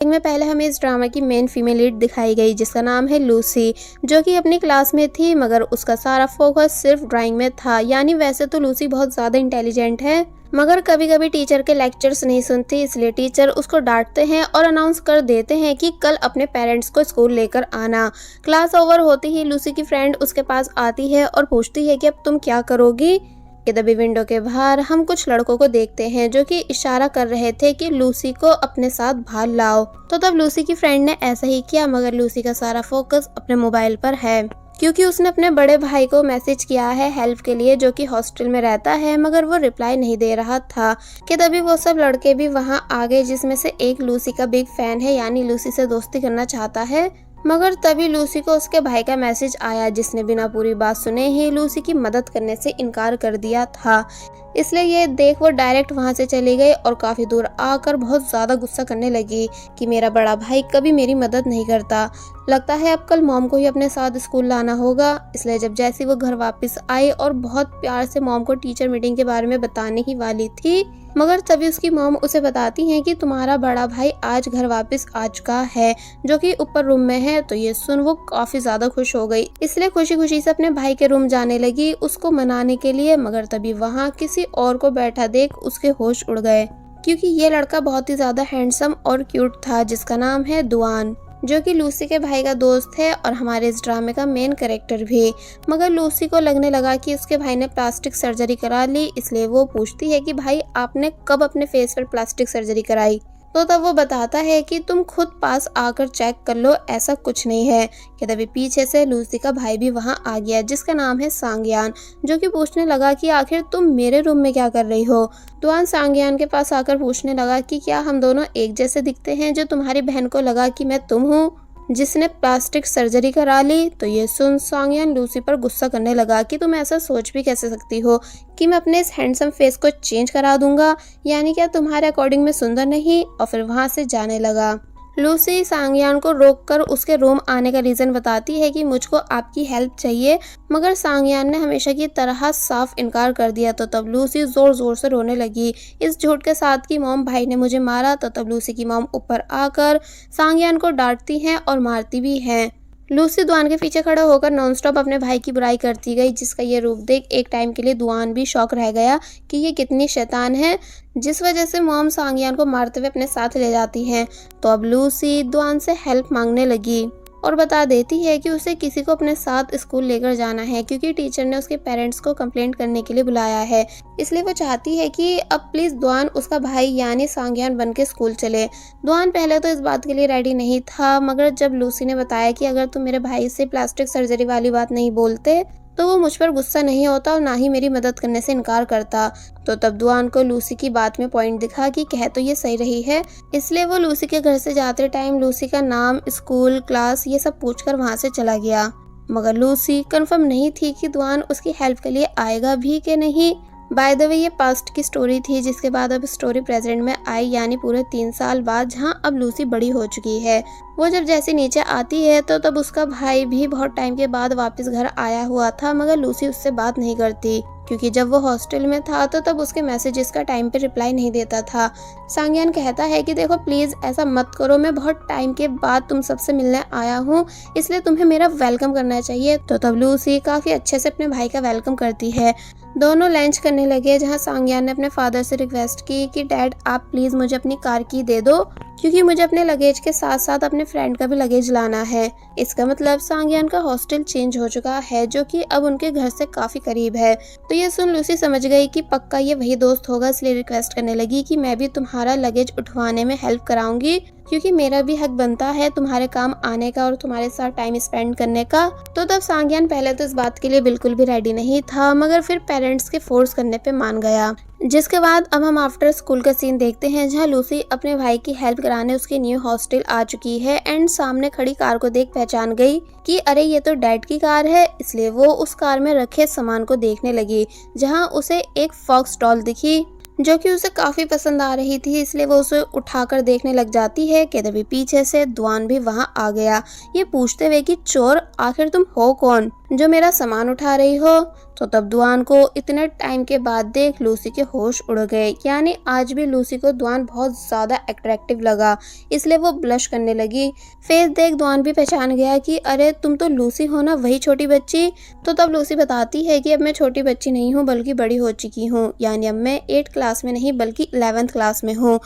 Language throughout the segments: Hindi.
में पहले हमें इस ड्रामा की मेन फीमेल लीड दिखाई गई जिसका नाम है लूसी, जो कि अपनी क्लास में थी मगर उसका सारा फोकस सिर्फ ड्राइंग में था। यानी वैसे तो लूसी बहुत ज़्यादा इंटेलिजेंट है मगर कभी कभी टीचर के लेक्चर्स नहीं सुनती, इसलिए टीचर उसको डांटते हैं और अनाउंस कर देते हैं कि कल अपने पेरेंट्स को स्कूल लेकर आना। क्लास ओवर होते ही लूसी की फ्रेंड उसके पास आती है और पूछती है कि अब तुम क्या करोगी। तभी विंडो के बाहर हम कुछ लड़कों को देखते हैं जो कि इशारा कर रहे थे कि लूसी को अपने साथ बाहर लाओ। तो तब लूसी की फ्रेंड ने ऐसा ही किया मगर लूसी का सारा फोकस अपने मोबाइल पर है क्योंकि उसने अपने बड़े भाई को मैसेज किया है हेल्प के लिए, जो कि हॉस्टल में रहता है मगर वो रिप्लाई नहीं दे रहा था। कि तभी वो सब लड़के भी वहां आ गए जिसमें से एक लूसी का बिग फैन है, यानी लूसी से दोस्ती करना चाहता है। मगर तभी लूसी को उसके भाई का मैसेज आया जिसने बिना पूरी बात सुने ही लूसी की मदद करने से इनकार कर दिया था। इसलिए ये देख वो डायरेक्ट वहां से चली गई और काफी दूर आकर बहुत ज्यादा गुस्सा करने लगी कि मेरा बड़ा भाई कभी मेरी मदद नहीं करता। लगता है अब कल मॉम को ही अपने साथ स्कूल लाना होगा। इसलिए जब जैसी वो घर वापस आई और बहुत प्यार से मॉम को टीचर मीटिंग के बारे में बताने ही वाली थी मगर तभी उसकी मॉम उसे बताती हैं कि तुम्हारा बड़ा भाई आज घर वापस आ चुका है, जो कि ऊपर रूम में है। तो ये सुन वो काफी ज्यादा खुश हो गई, इसलिए खुशी खुशी से अपने भाई के रूम जाने लगी उसको मनाने के लिए। मगर तभी वहाँ किसी और को बैठा देख उसके होश उड़ गए क्योंकि ये लड़का बहुत ही ज्यादा हैंडसम और क्यूट था जिसका नाम है दुआन, जो कि लूसी के भाई का दोस्त है और हमारे इस ड्रामे का मेन कैरेक्टर भी। मगर लूसी को लगने लगा कि उसके भाई ने प्लास्टिक सर्जरी करा ली, इसलिए वो पूछती है कि भाई आपने कब अपने फेस पर प्लास्टिक सर्जरी कराई। तो तब वो बताता है कि तुम खुद पास आकर चेक कर लो, ऐसा कुछ नहीं है। कि तभी पीछे से लूसी का भाई भी वहां आ गया जिसका नाम है सांगयान, जो कि पूछने लगा कि आखिर तुम मेरे रूम में क्या कर रही हो। दुआन सांगयान के पास आकर पूछने लगा कि क्या हम दोनों एक जैसे दिखते हैं जो तुम्हारी बहन को लगा कि मैं तुम हूँ जिसने प्लास्टिक सर्जरी करा ली। तो ये सुन सांगयान लूसी पर गुस्सा करने लगा कि तुम ऐसा सोच भी कैसे सकती हो कि मैं अपने इस हैंडसम फेस को चेंज करा दूंगा, यानी क्या तुम्हारे अकॉर्डिंग में सुंदर नहीं। और फिर वहां से जाने लगा। लूसी सांगयान को रोककर उसके रूम आने का रीजन बताती है कि मुझको आपकी हेल्प चाहिए, मगर सांगयान ने हमेशा की तरह साफ इनकार कर दिया। तो तब लूसी जोर जोर से रोने लगी इस झूठ के साथ कि मॉम भाई ने मुझे मारा। तो तब लूसी की मॉम ऊपर आकर सांगयान को डांटती हैं और मारती भी हैं। लूसी दुआन के पीछे खड़ा होकर नॉनस्टॉप अपने भाई की बुराई करती गई जिसका ये रूप देख एक टाइम के लिए दुआन भी शौक रह गया कि ये कितनी शैतान है, जिस वजह से मॉम सांगयान को मारते हुए अपने साथ ले जाती हैं। तो अब लूसी दुआन से हेल्प मांगने लगी और बता देती है कि उसे किसी को अपने साथ स्कूल लेकर जाना है क्योंकि टीचर ने उसके पेरेंट्स को कंप्लेंट करने के लिए बुलाया है। इसलिए वो चाहती है कि अब प्लीज दुआन उसका भाई यानी सांगयान बन के स्कूल चले। दुआन पहले तो इस बात के लिए रेडी नहीं था मगर जब लूसी ने बताया कि अगर तुम मेरे भाई से प्लास्टिक सर्जरी वाली बात नहीं बोलते तो वो मुझ पर गुस्सा नहीं होता और ना ही मेरी मदद करने से इनकार करता। तो तब दुआन को लूसी की बात में पॉइंट दिखा कि कह तो ये सही रही है, इसलिए वो लूसी के घर से जाते टाइम लूसी का नाम, स्कूल, क्लास ये सब पूछकर वहां से चला गया। मगर लूसी कंफर्म नहीं थी कि दुआन उसकी हेल्प के लिए आएगा भी कि नहीं। बाय द वे ये पास्ट की स्टोरी थी जिसके बाद अब स्टोरी प्रेजेंट में आई, यानी पूरे 3 साल बाद, जहाँ अब लूसी बड़ी हो चुकी है। वो जब जैसे नीचे आती है तो तब उसका भाई भी बहुत टाइम के बाद वापस घर आया हुआ था मगर लूसी उससे बात नहीं करती क्योंकि जब वो हॉस्टल में था तो तब उसके मैसेजेस का टाइम पे रिप्लाई नहीं देता था। सांगयान कहता है कि देखो प्लीज ऐसा मत करो, मैं बहुत टाइम के बाद तुम सबसे मिलने आया हूँ इसलिए तुम्हें मेरा वेलकम करना चाहिए। तो तब लूसी काफी अच्छे से अपने भाई का वेलकम करती है। दोनों लंच करने लगे जहाँ सांगयान ने अपने फादर से रिक्वेस्ट की कि डैड आप प्लीज मुझे अपनी कार की दे दो क्योंकि मुझे अपने लगेज के साथ साथ अपने फ्रेंड का भी लगेज लाना है। इसका मतलब सांगयान का हॉस्टल चेंज हो चुका है जो कि अब उनके घर से काफी करीब है। तो ये सुन लूसी समझ गई कि पक्का ये वही दोस्त होगा, इसलिए रिक्वेस्ट करने लगी कि मैं भी तुम्हारा लगेज उठवाने में हेल्प कराऊंगी क्योंकि मेरा भी हक बनता है तुम्हारे काम आने का और तुम्हारे साथ टाइम स्पेंड करने का। तो तब सांगयान पहले तो इस बात के लिए बिल्कुल भी रेडी नहीं था मगर फिर पेरेंट्स के फोर्स करने पे मान गया। जिसके बाद अब हम आफ्टर स्कूल का सीन देखते हैं जहाँ लूसी अपने भाई की हेल्प कराने उसके न्यू हॉस्टल आ चुकी है एंड सामने खड़ी कार को देख पहचान गई कि अरे ये तो डैड की कार है। इसलिए वो उस कार में रखे सामान को देखने लगी जहाँ उसे एक फॉक्स डॉल दिखी जो कि उसे काफी पसंद आ रही थी, इसलिए वो उसे उठाकर देखने लग जाती है कि तभी पीछे से दुआन भी वहां आ गया ये पूछते हुए कि चोर आखिर तुम हो कौन। जो मेरा सामान उठा रही हो। तो तब दुआन को इतने टाइम के बाद देख लूसी के होश उड़ गए, यानी आज भी लूसी को दुआन बहुत ज़्यादा अट्रैक्टिव लगा, इसलिए वो ब्लश करने लगी। फेस देख दुआन भी पहचान गया कि अरे तुम तो लूसी हो ना, वही छोटी बच्ची। तो तब लूसी बताती है कि अब मैं छोटी बच्ची नहीं हूँ बल्कि बड़ी हो चुकी हूँ, यानी अब मैं 8 क्लास में नहीं बल्कि 11th क्लास में हूँ।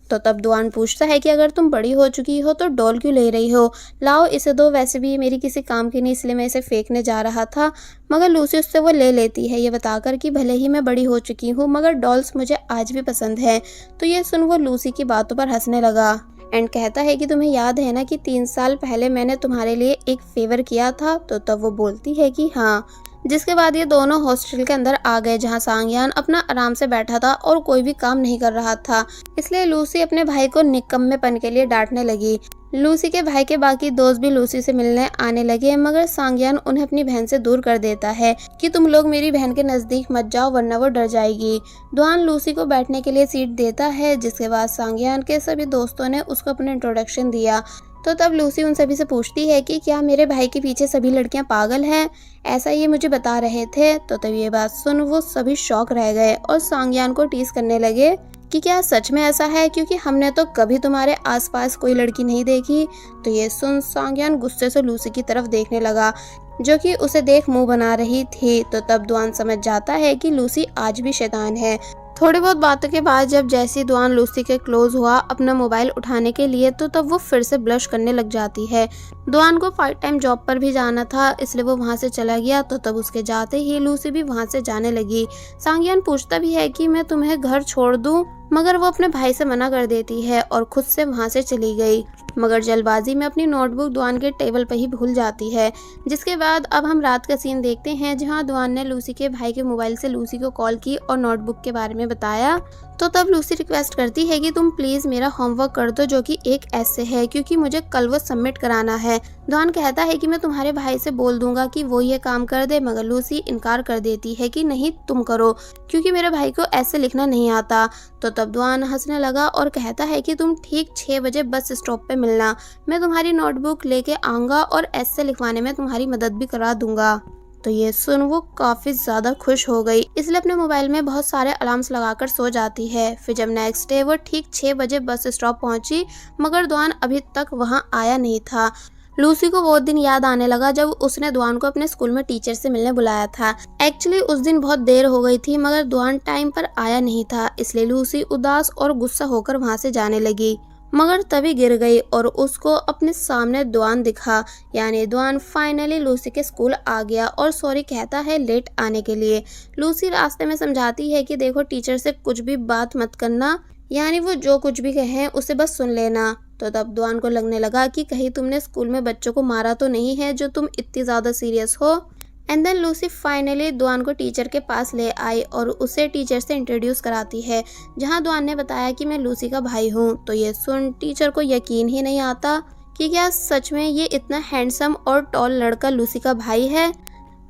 तो तब दुआन पूछता है कि अगर तुम बड़ी हो चुकी हो तो डॉल क्यों ले रही हो, लाओ इसे दो, वैसे भी ये मेरी किसी काम की नहीं इसलिए मैं इसे फेंकने जा रहा था। मगर लूसी उससे वो ले लेती है, ये बताकर कि भले ही मैं बड़ी हो चुकी हूँ मगर डॉल्स मुझे आज भी पसंद है। तो ये सुन वो लूसी की बातों पर हंसने लगा एंड कहता है कि तुम्हें याद है ना कि 3 साल पहले मैंने तुम्हारे लिए एक फेवर किया था। तो तब वो बोलती है कि हाँ। जिसके बाद ये दोनों हॉस्टल के अंदर आ गए जहाँ सांगयान अपना आराम से बैठा था और कोई भी काम नहीं कर रहा था, इसलिए लूसी अपने भाई को निकम्मेपन के लिए डांटने लगी। लूसी के भाई के बाकी दोस्त भी लूसी से मिलने आने लगे मगर सांगयान उन्हें अपनी बहन से दूर कर देता है कि तुम लोग मेरी बहन के नज़दीक मत जाओ वरना वो डर जाएगी। दुआन लूसी को बैठने के लिए सीट देता है, जिसके बाद सांगयान के सभी दोस्तों ने उसको अपना इंट्रोडक्शन दिया। तो तब लूसी उन सभी से पूछती है कि क्या मेरे भाई के पीछे सभी लड़कियां पागल हैं, ऐसा ये मुझे बता रहे थे। तो तब ये बात सुन वो सभी शॉक रह गए और सांगयान को टीज करने लगे कि क्या सच में ऐसा है, क्योंकि हमने तो कभी तुम्हारे आसपास कोई लड़की नहीं देखी। तो ये सुन सांगयान गुस्से से लूसी की तरफ देखने लगा जो कि उसे देख मुंह बना रही थी। तो तब दुआन समझ जाता है कि लूसी आज भी शैतान है। थोड़ी बहुत बातों के बाद जब जैसी दुआन लूसी के क्लोज हुआ अपना मोबाइल उठाने के लिए, तो तब वो फिर से ब्लश करने लग जाती है। दुआन को पार्ट टाइम जॉब पर भी जाना था इसलिए वो वहाँ से चला गया। तो तब उसके जाते ही लूसी भी वहाँ से जाने लगी। सांगयान पूछता भी है कि मैं तुम्हें घर छोड़ दूँ, मगर वो अपने भाई से मना कर देती है और खुद से वहाँ से चली गई, मगर जल्दबाजी में अपनी नोटबुक दुआन के टेबल पर ही भूल जाती है। जिसके बाद अब हम रात का सीन देखते हैं जहाँ दुआन ने लूसी के भाई के मोबाइल से लूसी को कॉल की और नोटबुक के बारे में बताया। तो तब लूसी रिक्वेस्ट करती है कि तुम प्लीज मेरा होमवर्क कर दो जो कि एक ऐसे है, क्योंकि मुझे कल वो सबमिट कराना है। दुआन कहता है कि मैं तुम्हारे भाई से बोल दूंगा कि वो ये काम कर दे, मगर लूसी इनकार कर देती है कि नहीं तुम करो, क्योंकि मेरे भाई को ऐसे लिखना नहीं आता। तो तब दुआन हंसने लगा और कहता है कि तुम ठीक 6 बजे बस स्टॉप पे मिलना, मैं तुम्हारी नोटबुक लेके आऊंगा और ऐसे लिखवाने में तुम्हारी मदद भी करा दूंगा। तो ये सुन वो काफी ज्यादा खुश हो गई, इसलिए अपने मोबाइल में बहुत सारे अलार्म्स लगाकर सो जाती है। फिर जब नेक्स्ट डे वो ठीक 6 बजे बस स्टॉप पहुंची मगर दुआन अभी तक वहां आया नहीं था। लूसी को वो दिन याद आने लगा जब उसने दुआन को अपने स्कूल में टीचर से मिलने बुलाया था। एक्चुअली उस दिन बहुत देर हो गई थी मगर दुआन टाइम पर आया नहीं था, इसलिए लूसी उदास और गुस्सा होकर वहां से जाने लगी। मगर तभी गिर गई और उसको अपने सामने दुआन दिखा, यानी दुआन फाइनली लूसी के स्कूल आ गया और सॉरी कहता है लेट आने के लिए। लूसी रास्ते में समझाती है कि देखो टीचर से कुछ भी बात मत करना, यानी वो जो कुछ भी कहें उसे बस सुन लेना। तो तब दुआन को लगने लगा कि कहीं तुमने स्कूल में बच्चों को मारा तो नहीं है जो तुम इतनी ज़्यादा सीरियस हो। एंड देन लूसी फाइनली दुआन को टीचर के पास ले आई और उसे टीचर से इंट्रोड्यूस कराती है, जहां दुआन ने बताया कि मैं लूसी का भाई हूं। तो ये सुन टीचर को यकीन ही नहीं आता कि क्या सच में ये इतना हैंडसम और टॉल लड़का लूसी का भाई है।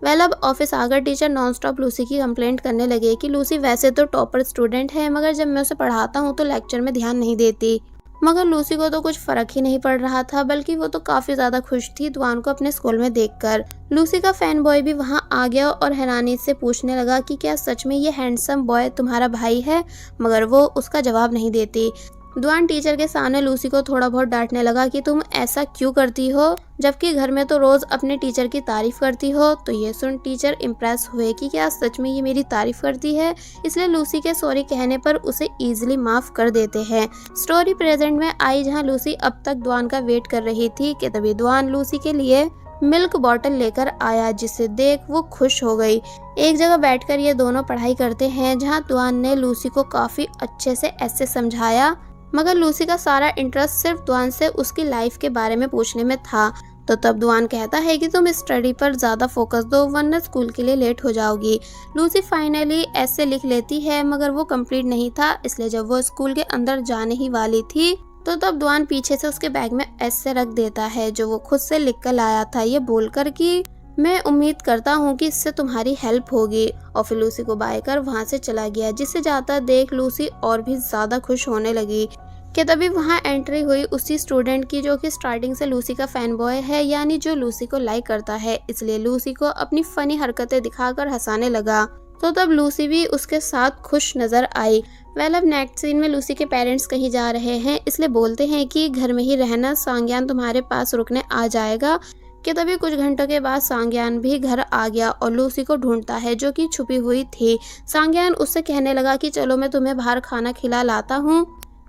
वेल अब ऑफिस आकर टीचर नॉनस्टॉप लूसी की कंप्लेंट करने लगे कि लूसी वैसे तो टॉपर स्टूडेंट है मगर जब मैं उसे पढ़ाता हूँ तो लेक्चर में ध्यान नहीं देती। मगर लूसी को तो कुछ फर्क ही नहीं पड़ रहा था, बल्कि वो तो काफी ज्यादा खुश थी दुआन को अपने स्कूल में देखकर। लूसी का फैन बॉय भी वहां आ गया और हैरानी से पूछने लगा कि क्या सच में ये हैंडसम बॉय तुम्हारा भाई है, मगर वो उसका जवाब नहीं देती। दुआन टीचर के सामने लूसी को थोड़ा बहुत डांटने लगा कि तुम ऐसा क्यों करती हो, जबकि घर में तो रोज अपने टीचर की तारीफ करती हो। तो ये सुन टीचर इम्प्रेस हुए कि क्या सच में ये मेरी तारीफ करती है, इसलिए लूसी के सॉरी कहने पर उसे इजीली माफ कर देते हैं। स्टोरी प्रेजेंट में आई जहां लूसी अब तक दुआन का वेट कर रही थी कि तभी दुआन लूसी के लिए मिल्क बॉटल लेकर आया, जिसे देख वो खुश हो गई। एक जगह बैठकर ये दोनों पढ़ाई करते हैं जहाँ दुआन ने लूसी को काफी अच्छे से ऐसे समझाया, मगर लूसी का सारा इंटरेस्ट सिर्फ दुआन से उसकी लाइफ के बारे में पूछने में था। तो तब दुआन कहता है कि तुम स्टडी पर ज्यादा फोकस दो वरना स्कूल के लिए लेट हो जाओगी। लूसी फाइनली ऐसे लिख लेती है मगर वो कंप्लीट नहीं था, इसलिए जब वो स्कूल के अंदर जाने ही वाली थी तो तब दुआन पीछे से उसके बैग में ऐसे रख देता है जो वो खुद से लिख कर लाया था, ये बोलकर कि मैं उम्मीद करता हूँ कि इससे तुम्हारी हेल्प होगी। और फिर लूसी को बाय कर वहाँ से चला गया, जिसे जाता देख लूसी और भी ज्यादा खुश होने लगी। कि तभी वहाँ एंट्री हुई उसी स्टूडेंट की जो कि स्टार्टिंग से लूसी का फैन बॉय है, यानी जो लूसी को लाइक करता है, इसलिए लूसी को अपनी फनी हरकतें दिखाकर हंसाने लगा। तो तब लूसी भी उसके साथ खुश नजर आई। अब नेक्स्ट सीन में लूसी के पेरेंट्स कहीं जा रहे हैं, इसलिए बोलते हैं कि घर में ही रहना, सांग्यान तुम्हारे पास रुकने आ जाएगा। कि तभी कुछ घंटों के बाद सांग्यान भी घर आ गया और लूसी को ढूंढता है जो कि छुपी हुई थी। सांग्यान उससे कहने लगा कि चलो मैं तुम्हें बाहर खाना खिला लाता हूँ,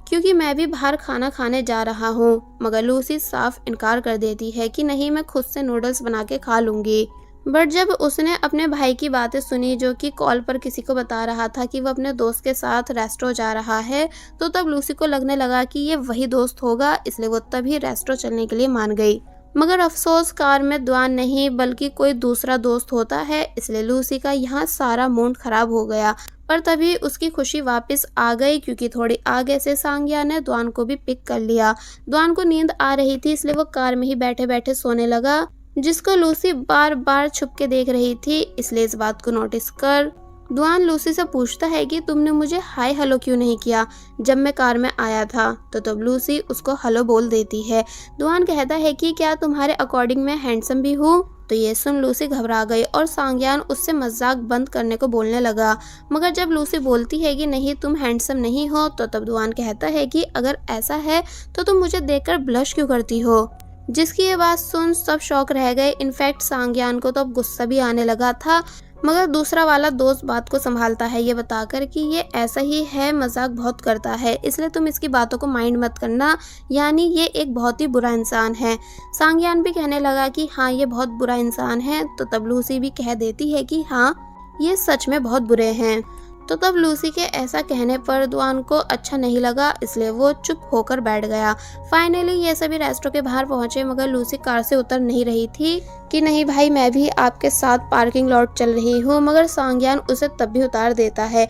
क्योंकि मैं भी बाहर खाना खाने जा रहा हूँ। मगर लूसी साफ इनकार कर देती है कि नहीं, मैं खुद से नूडल्स बना के खा लूंगी। बट जब उसने अपने भाई की बातें सुनी जो कि कॉल पर किसी को बता रहा था कि वो अपने दोस्त के साथ रेस्टोरेंट जा रहा है, तो तब लूसी को लगने लगा कि ये वही दोस्त होगा, इसलिए वो तभी रेस्टोरेंट चलने के लिए मान गई। मगर अफसोस कार में द्वान नहीं बल्कि कोई दूसरा दोस्त होता है, इसलिए लूसी का यहाँ सारा मूड खराब हो गया। पर तभी उसकी खुशी वापस आ गई, क्योंकि थोड़ी आगे से सांग्या ने द्वान को भी पिक कर लिया। द्वान को नींद आ रही थी, इसलिए वो कार में ही बैठे बैठे सोने लगा, जिसको लूसी बार बार छुप के देख रही थी। इसलिए इस बात को नोटिस कर द्वान लूसी से पूछता है कि तुमने मुझे हाय हेलो क्यों नहीं किया जब मैं कार में आया था। तो तब लूसी उसको हेलो बोल देती है। द्वान कहता है कि क्या तुम्हारे अकॉर्डिंग मैं हैंडसम भी हूँ। तो ये सुन लूसी घबरा गई और सांग्यान उससे मजाक बंद करने को बोलने लगा। मगर जब लूसी बोलती है कि नहीं तुम हैंडसम नहीं हो, तो तब द्वान कहता है कि अगर ऐसा है तो तुम मुझे देखकर ब्लश क्यों करती हो। जिसकी ये बात सुन सब शौक रह गए। इनफैक्ट सांग्यान को तो अब गुस्सा भी आने लगा था, मगर दूसरा वाला दोस्त बात को संभालता है ये बताकर कि ये ऐसा ही है, मजाक बहुत करता है, इसलिए तुम इसकी बातों को माइंड मत करना, यानी ये एक बहुत ही बुरा इंसान है। सांग्यान भी कहने लगा कि हाँ ये बहुत बुरा इंसान है। तो तब लूसी भी कह देती है कि हाँ ये सच में बहुत बुरे हैं। तो तब लूसी के ऐसा कहने पर द्वान को अच्छा नहीं लगा, इसलिए वो चुप होकर बैठ गया। फाइनली ये सभी रेस्टोरेंट के बाहर पहुंचे, मगर लूसी कार से उतर नहीं रही थी कि नहीं भाई मैं भी आपके साथ पार्किंग लॉट चल रही हूँ, मगर सांग्यान उसे तब भी उतार देता है।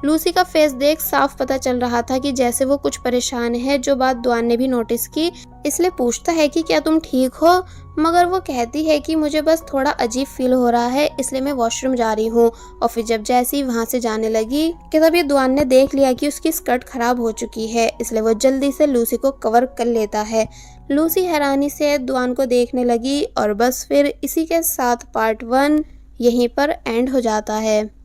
लूसी का फेस देख साफ पता चल रहा था कि जैसे वो कुछ परेशान है, जो बात द्वान ने भी नोटिस की। इसलिए पूछता है कि क्या तुम ठीक हो, मगर वो कहती है कि मुझे बस थोड़ा अजीब फील हो रहा है, इसलिए मैं वॉशरूम जा रही हूँ। और फिर जब जैसी वहाँ से जाने लगी कि तभी द्वान ने देख लिया कि उसकी स्कर्ट खराब हो चुकी है, इसलिए वो जल्दी से लूसी को कवर कर लेता है। लूसी हैरानी से द्वान को देखने लगी और बस फिर इसी के साथ पार्ट 1 यहीं पर एंड हो जाता है।